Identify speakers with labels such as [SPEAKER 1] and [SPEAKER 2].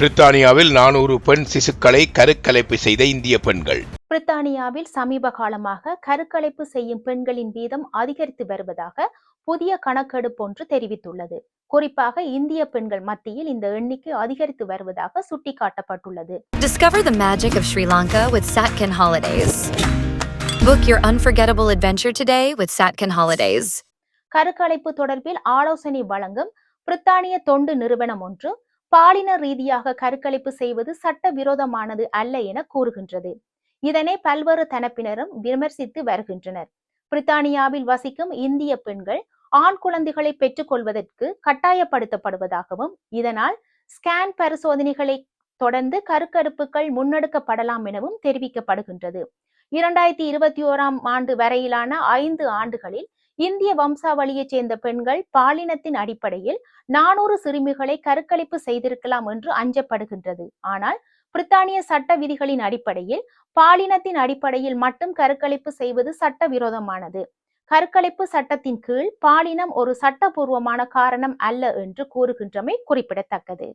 [SPEAKER 1] பிரித்தானியாவில் 400 பெண் சிசுக்களை கருக்கலைப்பு செய்த இந்திய பெண்கள்.
[SPEAKER 2] பிரித்தானியாவில் சமீப காலமாக கருக்கலைப்பு செய்யும் பெண்களின் வீதம் அதிகரித்து வருவதாக புதிய கணக்கெடுப்பு ஒன்று தெரிவித்துள்ளது. குறிப்பாக இந்திய பெண்கள் மத்தியில் இந்த எண்ணிக்கை அதிகரித்து வருவதாக சுட்டிக்காட்டப்பட்டுள்ளது.
[SPEAKER 3] Discover the magic of Sri Lanka with Satkin Holidays. Book your unforgettable adventure today with Satkin Holidays.
[SPEAKER 2] கருக்கலைப்பு தொடர்பில் ஆலோசனை வழங்கும் பிரித்தானிய தொண்டு நிறுவனம் ஒன்று பாலின ரீதியாக கருக்கலைப்பு செய்வது சட்டவிரோதமானது அல்ல என கூறுகின்றது. இதனை பல்வேறு தரப்பினரும் விமர்சித்து வருகின்றனர். பிரித்தானியாவில் வசிக்கும் இந்திய பெண்கள் ஆண் குழந்தைகளை பெற்றுக் கொள்வதற்கு கட்டாயப்படுத்தப்படுவதாகவும் இதனால் ஸ்கேன் பரிசோதனைகளை தொடர்ந்து கருக்கறுப்புகள் முன்னெடுக்கப்படலாம் எனவும் தெரிவிக்கப்படுகின்றது. 2021 வரையிலான 5 ஆண்டுகளில் இந்திய வம்சாவளியைச் சேர்ந்த பெண்கள் பாலினத்தின் அடிப்படையில் 400 சிறுமிகளை கருக்கலைப்பு செய்திருக்கலாம் என்று அஞ்சப்படுகின்றது. ஆனால் பிரித்தானிய சட்ட விதிகளின் அடிப்படையில் பாலினத்தின் அடிப்படையில் மட்டும் கருக்கலைப்பு செய்வது சட்டவிரோதமானது. கருக்கலைப்பு சட்டத்தின் கீழ் பாலினம் ஒரு சட்டபூர்வமான காரணம் அல்ல என்று கூறுகின்றமை குறிப்பிடத்தக்கது.